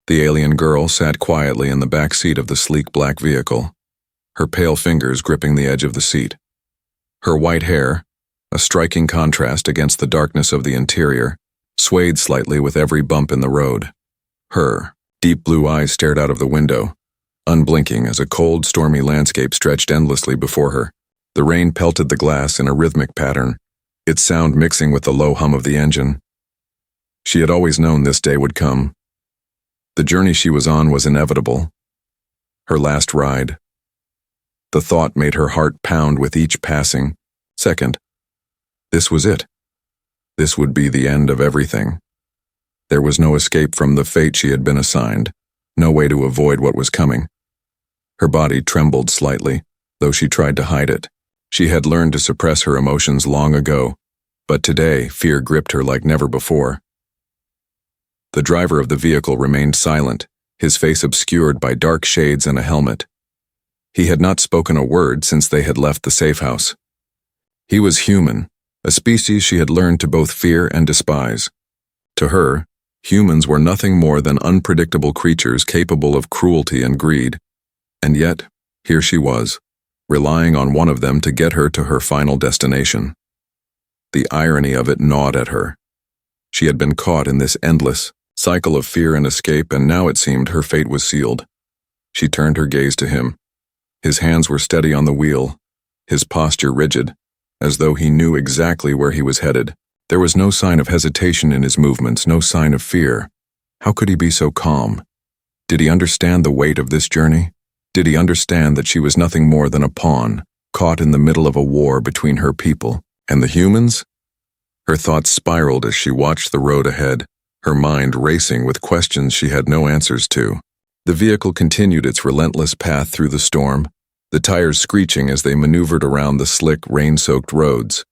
The alien girl sat quietly in the back seat of the sleek black vehicle, her pale fingers gripping the edge of the seat. Her white hair, a striking contrast against the darkness of the interior, swayed slightly with every bump in the road. Her deep blue eyes stared out of the window, unblinking as a cold, stormy landscape stretched endlessly before her. The rain pelted the glass in a rhythmic pattern, its sound mixing with the low hum of the engine. She had always known this day would come. The journey she was on was inevitable. Her last ride. The thought made her heart pound with each passing second. This was it. This would be the end of everything. There was no escape from the fate she had been assigned, no way to avoid what was coming. Her body trembled slightly, though she tried to hide it. She had learned to suppress her emotions long ago, but today fear gripped her like never before. The driver of the vehicle remained silent, his face obscured by dark shades and a helmet. He had not spoken a word since they had left the safe house. He was human, a species she had learned to both fear and despise. To her, humans were nothing more than unpredictable creatures capable of cruelty and greed. And yet, here she was, relying on one of them to get her to her final destination. The irony of it gnawed at her. She had been caught in this endless cycle of fear and escape, and now it seemed her fate was sealed. She turned her gaze to him. His hands were steady on the wheel, his posture rigid, as though he knew exactly where he was headed. There was no sign of hesitation in his movements, no sign of fear. How could he be so calm? Did he understand the weight of this journey? Did he understand that she was nothing more than a pawn, caught in the middle of a war between her people and the humans? Her thoughts spiraled as she watched the road ahead, her mind racing with questions she had no answers to. The vehicle continued its relentless path through the storm, the tires screeching as they maneuvered around the slick, rain-soaked roads.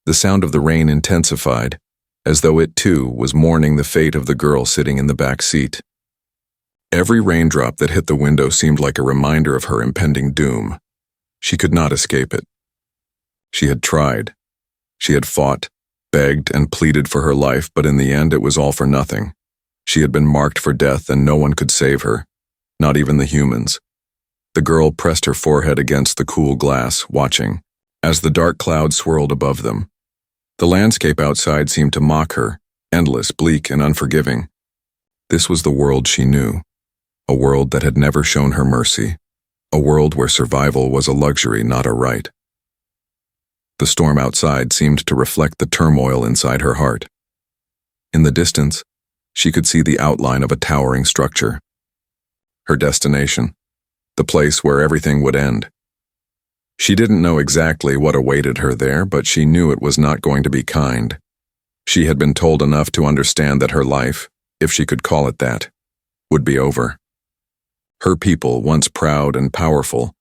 The sound of the rain intensified, as though it too was mourning the fate of the girl sitting in the back seat. Every raindrop that hit the window seemed like a reminder of her impending doom. She could not escape it. She had tried. She had fought, begged, and pleaded for her life, but in the end it was all for nothing. She had been marked for death, and no one could save her, not even the humans. The girl pressed her forehead against the cool glass, watching, as the dark clouds swirled above them. The landscape outside seemed to mock her, endless, bleak, and unforgiving. This was the world she knew, a world that had never shown her mercy, a world where survival was a luxury, not a right. The storm outside seemed to reflect the turmoil inside her heart. In the distance, she could see the outline of a towering structure. Her destination, the place where everything would end. She didn't know exactly what awaited her there, but she knew it was not going to be kind. She had been told enough to understand that her life, if she could call it that, would be over. Her people, once proud and powerful,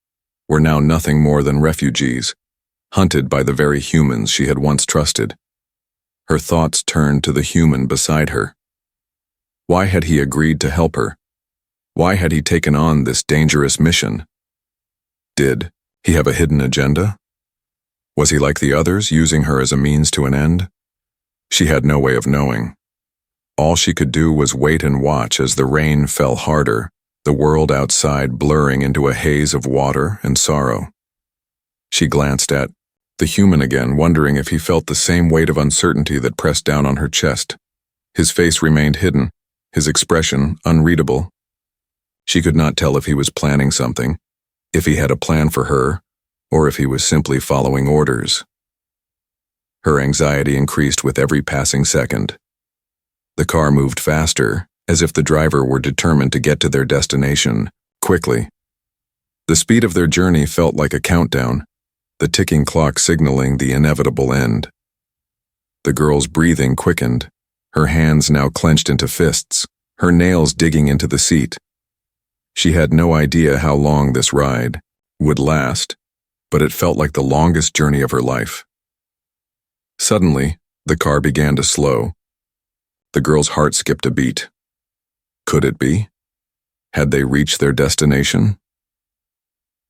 were now nothing more than refugees, hunted by the very humans she had once trusted. Her thoughts turned to the human beside her. Why had he agreed to help her? Why had he taken on this dangerous mission? Did he have a hidden agenda? Was he like the others, using her as a means to an end? She had no way of knowing. All she could do was wait and watch as the rain fell harder, the world outside blurring into a haze of water and sorrow. She glanced at the human again, wondering if he felt the same weight of uncertainty that pressed down on her chest. His face remained hidden, his expression unreadable. She could not tell if he was planning something, if he had a plan for her, or if he was simply following orders. Her anxiety increased with every passing second. The car moved faster, as if the driver were determined to get to their destination quickly. The speed of their journey felt like a countdown, the ticking clock signaling the inevitable end. The girl's breathing quickened, her hands now clenched into fists, her nails digging into the seat. She had no idea how long this ride would last, but it felt like the longest journey of her life. Suddenly, the car began to slow. The girl's heart skipped a beat. Could it be? Had they reached their destination?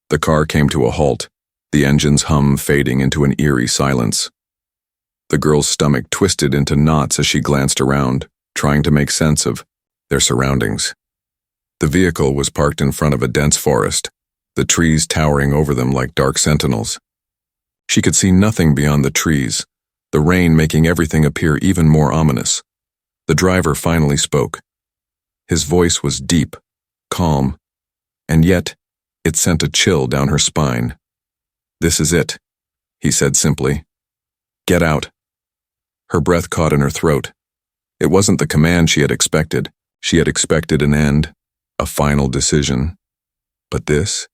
The car came to a halt, the engine's hum fading into an eerie silence. The girl's stomach twisted into knots as she glanced around, trying to make sense of their surroundings. The vehicle was parked in front of a dense forest, the trees towering over them like dark sentinels. She could see nothing beyond the trees, the rain making everything appear even more ominous. The driver finally spoke. His voice was deep, calm, and yet it sent a chill down her spine. "This is it," he said simply. "Get out." Her breath caught in her throat. It wasn't the command she had expected. She had expected an end, a final decision. But this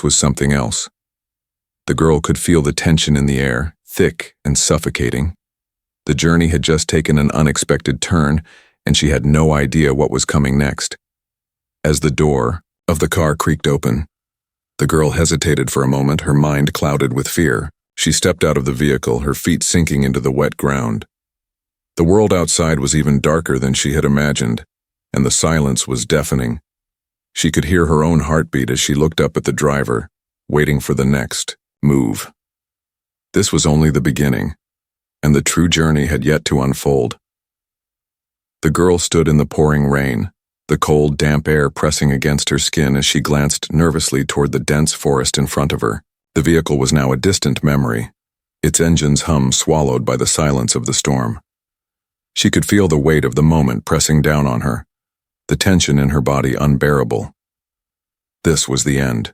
was something else. The girl could feel the tension in the air, thick and suffocating. The journey had just taken an unexpected turn, and she had no idea what was coming next. As the door of the car creaked open, the girl hesitated for a moment, her mind clouded with fear. She stepped out of the vehicle, her feet sinking into the wet ground. The world outside was even darker than she had imagined, and the silence was deafening. She could hear her own heartbeat as she looked up at the driver, waiting for the next move. This was only the beginning, and the true journey had yet to unfold. The girl stood in the pouring rain, the cold, damp air pressing against her skin as she glanced nervously toward the dense forest in front of her. The vehicle was now a distant memory, its engine's hum swallowed by the silence of the storm. She could feel the weight of the moment pressing down on her, the tension in her body unbearable. This was the end,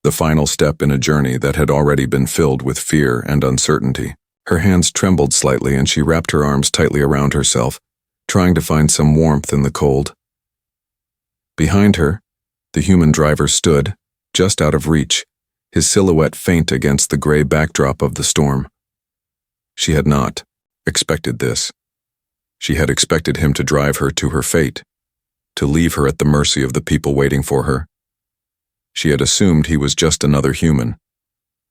the final step in a journey that had already been filled with fear and uncertainty. Her hands trembled slightly and she wrapped her arms tightly around herself, trying to find some warmth in the cold. Behind her, the human driver stood, just out of reach, his silhouette faint against the gray backdrop of the storm. She had not expected this. She had expected him to drive her to her fate, to leave her at the mercy of the people waiting for her. She had assumed he was just another human,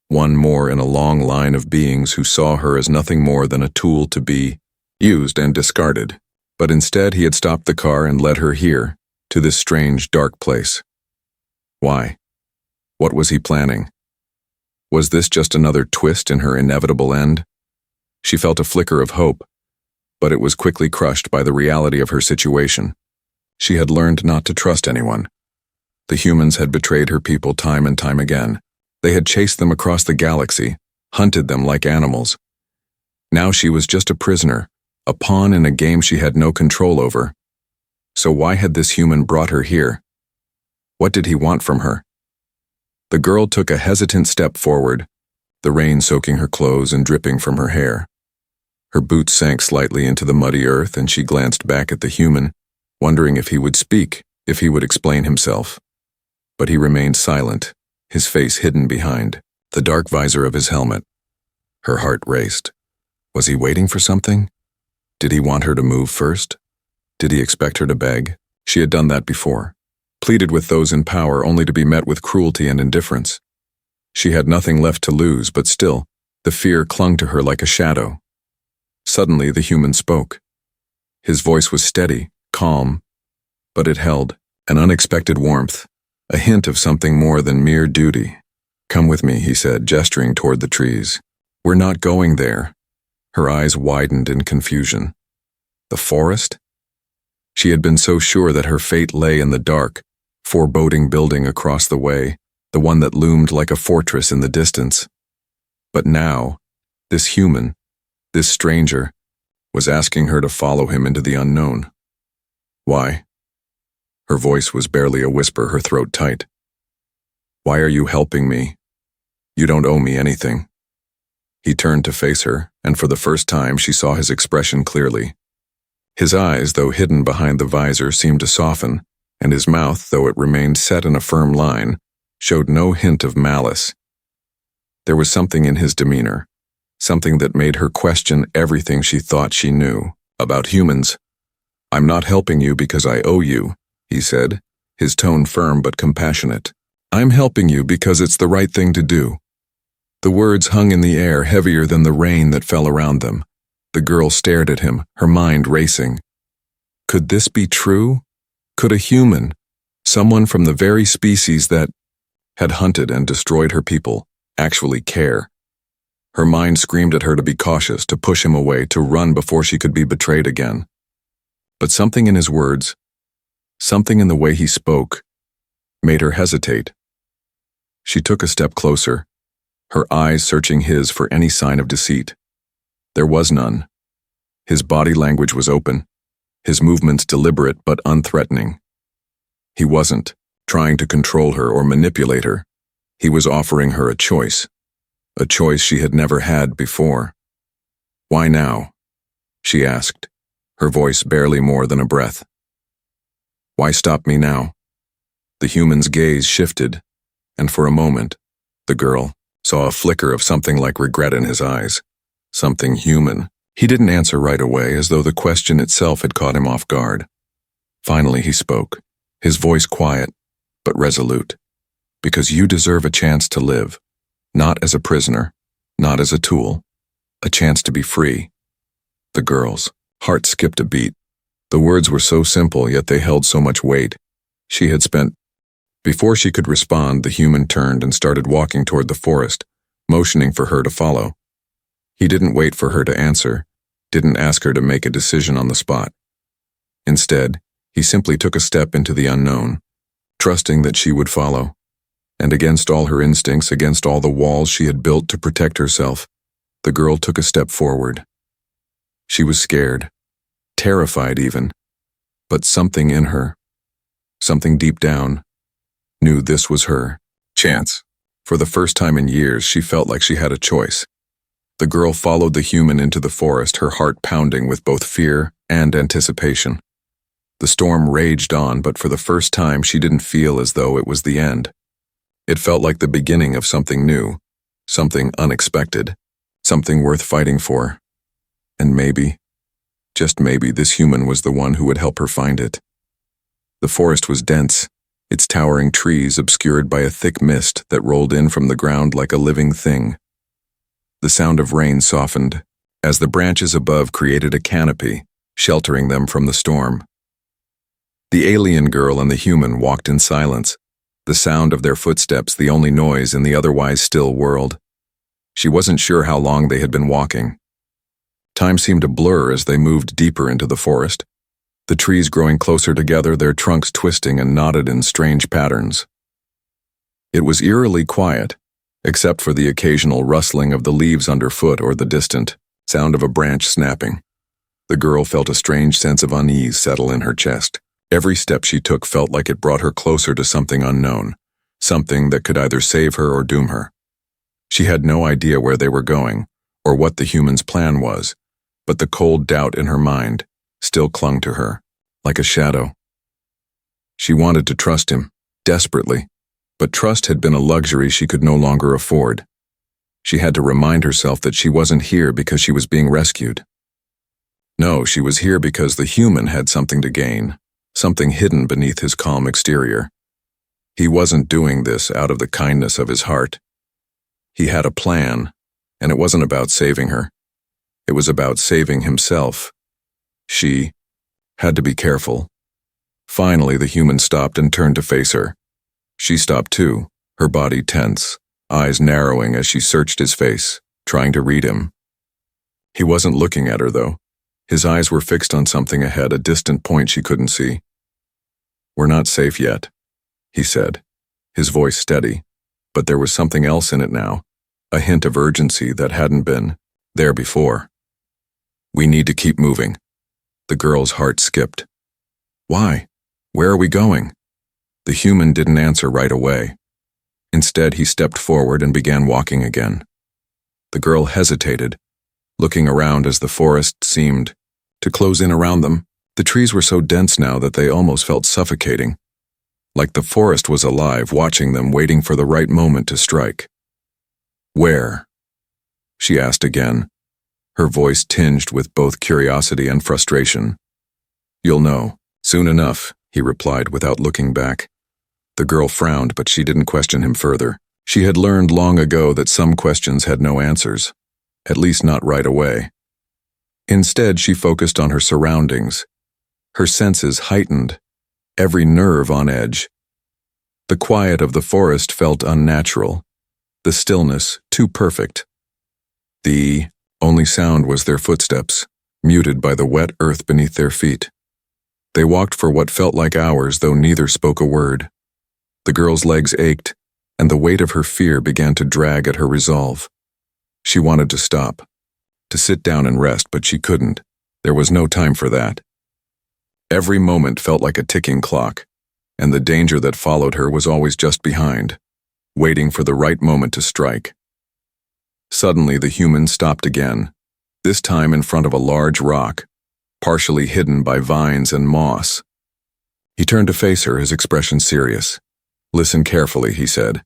one more in a long line of beings who saw her as nothing more than a tool to be used and discarded. But instead he had stopped the car and led her here, to this strange, dark place. Why? What was he planning? Was this just another twist in her inevitable end? She felt a flicker of hope, but it was quickly crushed by the reality of her situation. She had learned not to trust anyone. The humans had betrayed her people time and time again. They had chased them across the galaxy, hunted them like animals. Now she was just a prisoner, a pawn in a game she had no control over. So why had this human brought her here? What did he want from her? The girl took a hesitant step forward, the rain soaking her clothes and dripping from her hair. Her boots sank slightly into the muddy earth and she glanced back at the human, wondering if he would speak, if he would explain himself. But he remained silent, his face hidden behind the dark visor of his helmet. Her heart raced. Was he waiting for something? Did he want her to move first? Did he expect her to beg? She had done that before, pleaded with those in power only to be met with cruelty and indifference. She had nothing left to lose, but still, the fear clung to her like a shadow. Suddenly the human spoke. His voice was steady, calm, but it held an unexpected warmth, a hint of something more than mere duty. "Come with me," he said, gesturing toward the trees. "We're not going there." Her eyes widened in confusion. The forest? She had been so sure that her fate lay in the dark, foreboding building across the way, the one that loomed like a fortress in the distance. But now, this human, this stranger, was asking her to follow him into the unknown. Why? Her voice was barely a whisper, her throat tight. "Why are you helping me? You don't owe me anything." He turned to face her, and for the first time she saw his expression clearly. His eyes, though hidden behind the visor, seemed to soften, and his mouth, though it remained set in a firm line, showed no hint of malice. There was something in his demeanor, something that made her question everything she thought she knew about humans. "I'm not helping you because I owe you," he said, his tone firm but compassionate. "I'm helping you because it's the right thing to do." The words hung in the air, heavier than the rain that fell around them. The girl stared at him, her mind racing. Could this be true? Could a human, someone from the very species that had hunted and destroyed her people, actually care? Her mind screamed at her to be cautious, to push him away, to run before she could be betrayed again. But something in his words, Something in the way he spoke made her hesitate. She took a step closer, her eyes searching his for any sign of deceit. There was none. His body language was open, his movements deliberate but unthreatening. He wasn't trying to control her or manipulate her. He was offering her a choice she had never had before. "Why now?" she asked, her voice barely more than a breath. "Why stop me now?" The human's gaze shifted, and for a moment, the girl saw a flicker of something like regret in his eyes. Something human. He didn't answer right away, as though the question itself had caught him off guard. Finally he spoke, his voice quiet, but resolute. "Because you deserve a chance to live. Not as a prisoner, not as a tool. A chance to be free." The girl's heart skipped a beat. The words were so simple, yet they held so much weight. Before she could respond, the human turned and started walking toward the forest, motioning for her to follow. He didn't wait for her to answer, didn't ask her to make a decision on the spot. Instead, he simply took a step into the unknown, trusting that she would follow. And against all her instincts, against all the walls she had built to protect herself, the girl took a step forward. She was scared, terrified even, but something in her, something deep down, knew this was her chance. For the first time in years, she felt like she had a choice. The girl followed the human into the forest, her heart pounding with both fear and anticipation. The storm raged on, but for the first time she didn't feel as though it was the end. It felt like the beginning of something new, something unexpected, something worth fighting for. And maybe, just maybe, this human was the one who would help her find it. The forest was dense, its towering trees obscured by a thick mist that rolled in from the ground like a living thing. The sound of rain softened, as the branches above created a canopy, sheltering them from the storm. The alien girl and the human walked in silence, the sound of their footsteps the only noise in the otherwise still world. She wasn't sure how long they had been walking. Time seemed to blur as they moved deeper into the forest, the trees growing closer together, their trunks twisting and knotted in strange patterns. It was eerily quiet, except for the occasional rustling of the leaves underfoot or the distant sound of a branch snapping. The girl felt a strange sense of unease settle in her chest. Every step she took felt like it brought her closer to something unknown, something that could either save her or doom her. She had no idea where they were going, or what the human's plan was, but the cold doubt in her mind still clung to her, like a shadow. She wanted to trust him, desperately, but trust had been a luxury she could no longer afford. She had to remind herself that she wasn't here because she was being rescued. No, she was here because the human had something to gain, something hidden beneath his calm exterior. He wasn't doing this out of the kindness of his heart. He had a plan, and it wasn't about saving her. It was about saving himself. She had to be careful. Finally, the human stopped and turned to face her. She stopped too, her body tense, eyes narrowing as she searched his face, trying to read him. He wasn't looking at her, though. His eyes were fixed on something ahead, a distant point she couldn't see. "We're not safe yet," he said, his voice steady, but there was something else in it now, a hint of urgency that hadn't been there before. "We need to keep moving." The girl's heart skipped. "Why? Where are we going?" The human didn't answer right away. Instead, he stepped forward and began walking again. The girl hesitated, looking around as the forest seemed to close in around them. The trees were so dense now that they almost felt suffocating, like the forest was alive, watching them, waiting for the right moment to strike. "Where?" she asked again, her voice tinged with both curiosity and frustration. "You'll know, soon enough," he replied without looking back. The girl frowned, but she didn't question him further. She had learned long ago that some questions had no answers, at least not right away. Instead, she focused on her surroundings, her senses heightened, every nerve on edge. The quiet of the forest felt unnatural, the stillness too perfect. The only sound was their footsteps, muted by the wet earth beneath their feet. They walked for what felt like hours, though neither spoke a word. The girl's legs ached, and the weight of her fear began to drag at her resolve. She wanted to stop, to sit down and rest, but she couldn't. There was no time for that. Every moment felt like a ticking clock, and the danger that followed her was always just behind, waiting for the right moment to strike. Suddenly, the human stopped again, this time in front of a large rock, partially hidden by vines and moss. He turned to face her, his expression serious. "Listen carefully," he said.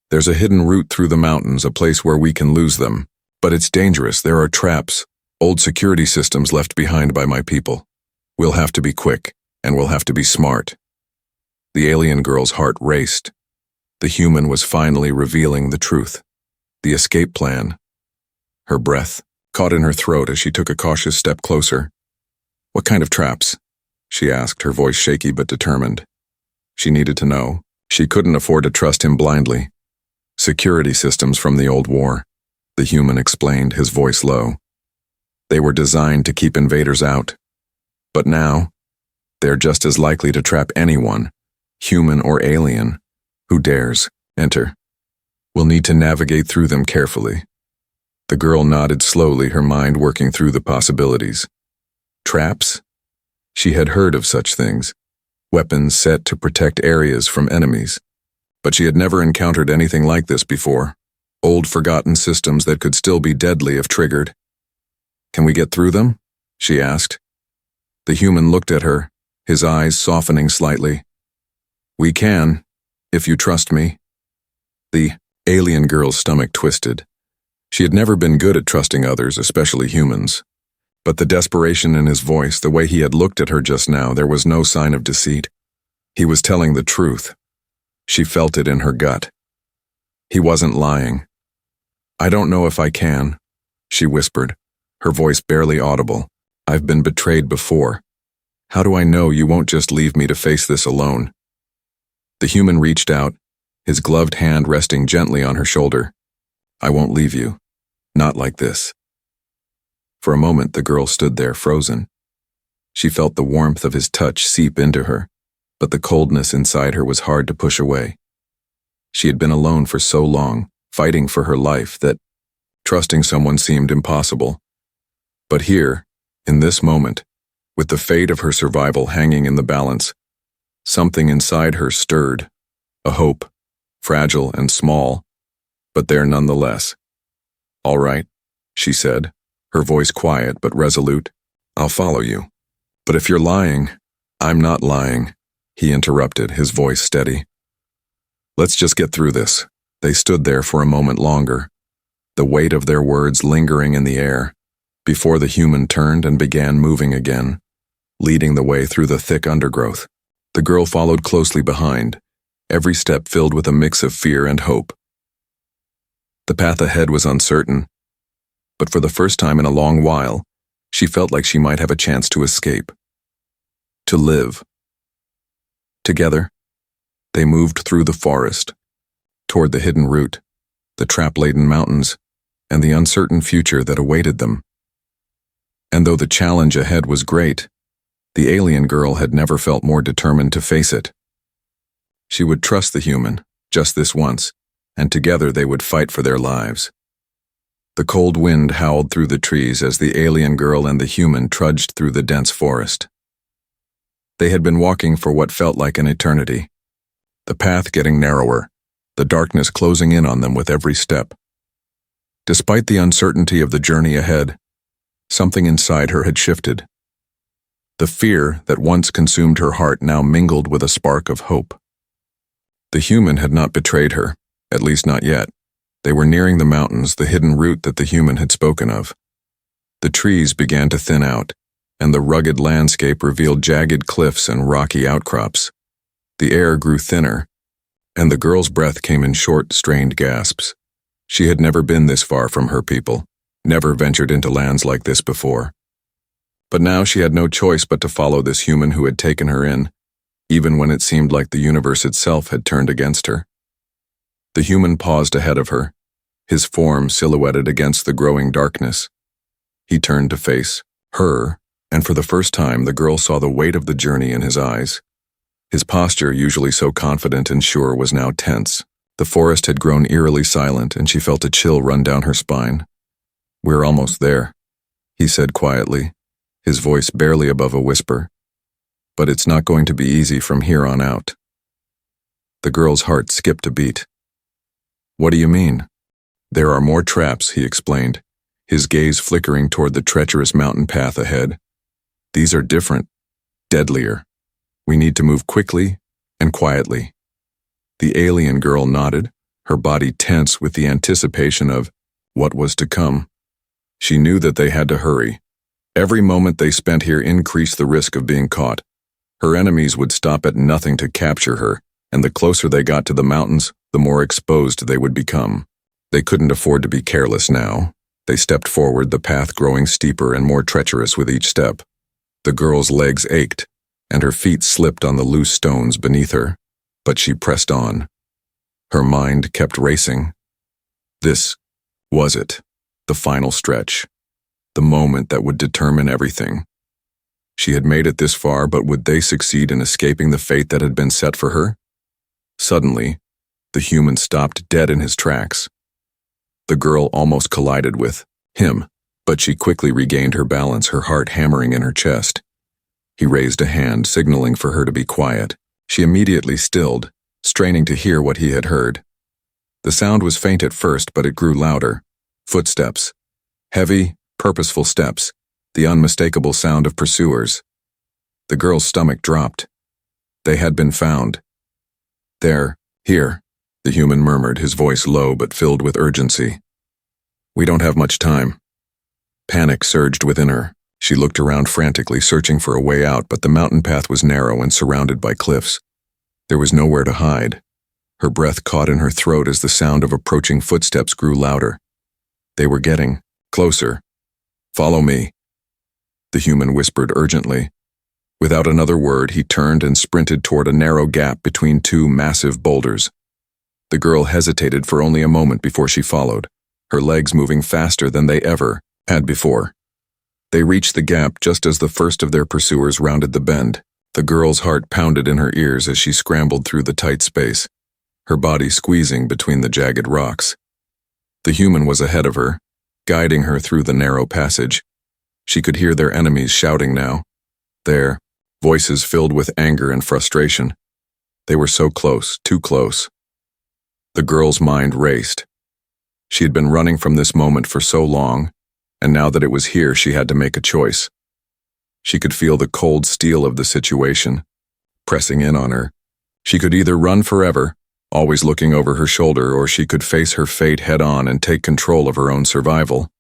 "There's a hidden route through the mountains, a place where we can lose them. But it's dangerous. There are traps, old security systems left behind by my people. We'll have to be quick, and we'll have to be smart." The alien girl's heart raced. The human was finally revealing the truth. The escape plan. Her breath caught in her throat as she took a cautious step closer. "What kind of traps?" she asked, her voice shaky but determined. She needed to know. She couldn't afford to trust him blindly. "Security systems from the old war," the human explained, his voice low. "They were designed to keep invaders out. But now, they're just as likely to trap anyone, human or alien, who dares enter. We'll need to navigate through them carefully." The girl nodded slowly, her mind working through the possibilities. Traps? She had heard of such things, weapons set to protect areas from enemies. But she had never encountered anything like this before. Old forgotten systems that could still be deadly if triggered. "Can we get through them?" she asked. The human looked at her, his eyes softening slightly. "We can, if you trust me." The alien girl's stomach twisted. She had never been good at trusting others, especially humans. But the desperation in his voice, the way he had looked at her just now, there was no sign of deceit. He was telling the truth. She felt it in her gut. He wasn't lying. "I don't know if I can," she whispered, her voice barely audible. "I've been betrayed before. How do I know you won't just leave me to face this alone?" The human reached out, his gloved hand resting gently on her shoulder. "I won't leave you. Not like this." For a moment, the girl stood there, frozen. She felt the warmth of his touch seep into her, but the coldness inside her was hard to push away. She had been alone for so long, fighting for her life, that trusting someone seemed impossible. But here, in this moment, with the fate of her survival hanging in the balance, something inside her stirred, a hope, fragile and small, but there nonetheless. "All right," she said, her voice quiet but resolute. "I'll follow you. But if you're lying—" "I'm not lying," he interrupted, his voice steady. "Let's just get through this." They stood there for a moment longer, the weight of their words lingering in the air, before the human turned and began moving again, leading the way through the thick undergrowth. The girl followed closely behind, every step filled with a mix of fear and hope. The path ahead was uncertain, but for the first time in a long while, she felt like she might have a chance to escape. To live. Together, they moved through the forest, toward the hidden route, the trap-laden mountains, and the uncertain future that awaited them. And though the challenge ahead was great, the alien girl had never felt more determined to face it. She would trust the human, just this once, and together they would fight for their lives. The cold wind howled through the trees as the alien girl and the human trudged through the dense forest. They had been walking for what felt like an eternity, the path getting narrower, the darkness closing in on them with every step. Despite the uncertainty of the journey ahead, something inside her had shifted. The fear that once consumed her heart now mingled with a spark of hope. The human had not betrayed her, at least not yet. They were nearing the mountains, the hidden route that the human had spoken of. The trees began to thin out, and the rugged landscape revealed jagged cliffs and rocky outcrops. The air grew thinner, and the girl's breath came in short, strained gasps. She had never been this far from her people, never ventured into lands like this before. But now she had no choice but to follow this human who had taken her in, even when it seemed like the universe itself had turned against her. The human paused ahead of her, his form silhouetted against the growing darkness. He turned to face her, And for the first time, the girl saw the weight of the journey in his eyes. His posture, usually so confident and sure, was now tense. The forest had grown eerily silent, and she felt a chill run down her spine. "We're almost there," he said quietly, his voice barely above a whisper. "But it's not going to be easy from here on out." The girl's heart skipped a beat. "What do you mean?" "There are more traps," he explained, his gaze flickering toward the treacherous mountain path ahead. "These are different, deadlier. We need to move quickly and quietly." The alien girl nodded, her body tense with the anticipation of what was to come. She knew that they had to hurry. Every moment they spent here increased the risk of being caught. Her enemies would stop at nothing to capture her, and the closer they got to the mountains, the more exposed they would become. They couldn't afford to be careless now. They stepped forward, the path growing steeper and more treacherous with each step. The girl's legs ached, and her feet slipped on the loose stones beneath her, but she pressed on. Her mind kept racing. This was it, the final stretch, the moment that would determine everything. She had made it this far, but would they succeed in escaping the fate that had been set for her? Suddenly, the human stopped dead in his tracks. The girl almost collided with him, but she quickly regained her balance, her heart hammering in her chest. He raised a hand, signaling for her to be quiet. She immediately stilled, straining to hear what he had heard. The sound was faint at first, but it grew louder. Footsteps. Heavy, purposeful steps. The unmistakable sound of pursuers. The girl's stomach dropped. They had been found. "There, here," the human murmured, his voice low but filled with urgency. "We don't have much time." Panic surged within her. She looked around frantically, searching for a way out, but the mountain path was narrow and surrounded by cliffs. There was nowhere to hide. Her breath caught in her throat as the sound of approaching footsteps grew louder. They were getting closer. "Follow me," the human whispered urgently. Without another word, he turned and sprinted toward a narrow gap between two massive boulders. The girl hesitated for only a moment before she followed, her legs moving faster than they ever had before. They reached the gap just as the first of their pursuers rounded the bend. The girl's heart pounded in her ears as she scrambled through the tight space, her body squeezing between the jagged rocks. The human was ahead of her, guiding her through the narrow passage. She could hear their enemies shouting now, their voices filled with anger and frustration. They were so close, too close. The girl's mind raced. She had been running from this moment for so long, and now that it was here, she had to make a choice. She could feel the cold steel of the situation, pressing in on her. She could either run forever, always looking over her shoulder, or she could face her fate head-on and take control of her own survival.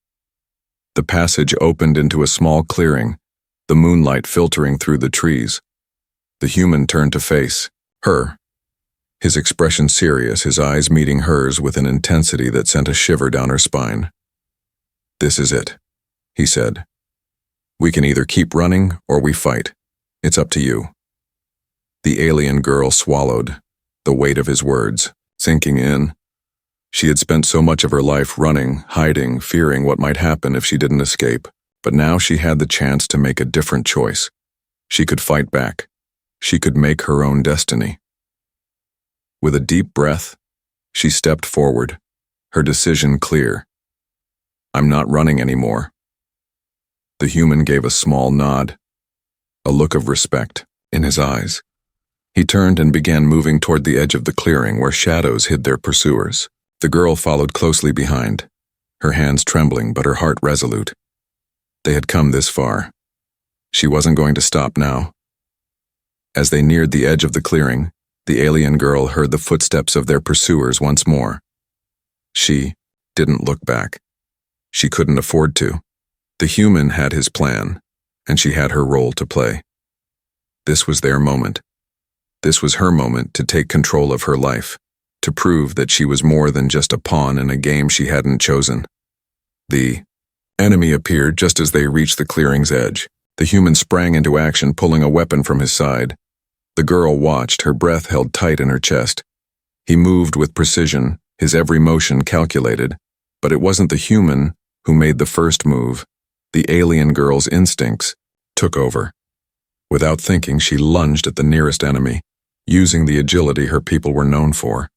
The passage opened into a small clearing, the moonlight filtering through the trees. The human turned to face her, his expression serious, his eyes meeting hers with an intensity that sent a shiver down her spine. "This is it," he said. "We can either keep running or we fight. It's up to you." The alien girl swallowed, the weight of his words sinking in. She had spent so much of her life running, hiding, fearing what might happen if she didn't escape, but now she had the chance to make a different choice. She could fight back. She could make her own destiny. With a deep breath, she stepped forward, her decision clear. "I'm not running anymore." The human gave a small nod, a look of respect in his eyes. He turned and began moving toward the edge of the clearing where shadows hid their pursuers. The girl followed closely behind, her hands trembling but her heart resolute. They had come this far. She wasn't going to stop now. As they neared the edge of the clearing, the alien girl heard the footsteps of their pursuers once more. She didn't look back. She couldn't afford to. The human had his plan, and she had her role to play. This was their moment. This was her moment to take control of her life, to prove that she was more than just a pawn in a game she hadn't chosen. The enemy appeared just as they reached the clearing's edge. The human sprang into action, pulling a weapon from his side. The girl watched, her breath held tight in her chest. He moved with precision, his every motion calculated, but it wasn't the human who made the first move. The alien girl's instincts, took over. Without thinking, she lunged at the nearest enemy, using the agility her people were known for.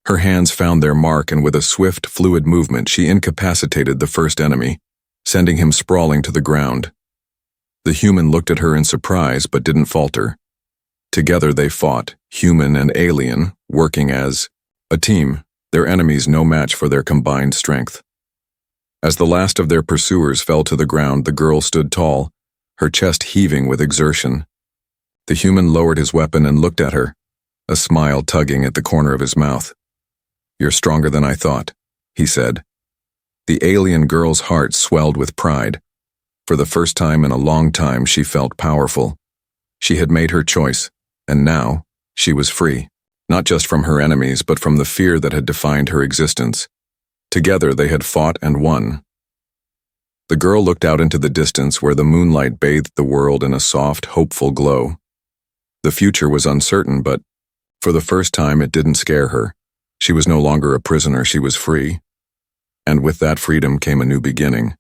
Her hands found their mark, and with a swift, fluid movement, she incapacitated the first enemy, sending him sprawling to the ground. The human looked at her in surprise but didn't falter. Together they fought, human and alien, working as a team, their enemies no match for their combined strength. As the last of their pursuers fell to the ground, the girl stood tall, her chest heaving with exertion. The human lowered his weapon and looked at her, a smile tugging at the corner of his mouth. "You're stronger than I thought," he said. The alien girl's heart swelled with pride. For the first time in a long time, she felt powerful. She had made her choice, and now she was free, not just from her enemies, but from the fear that had defined her existence. Together they had fought and won. The girl looked out into the distance where the moonlight bathed the world in a soft, hopeful glow. The future was uncertain, but for the first time it didn't scare her. She was no longer a prisoner, she was free. And with that freedom came a new beginning.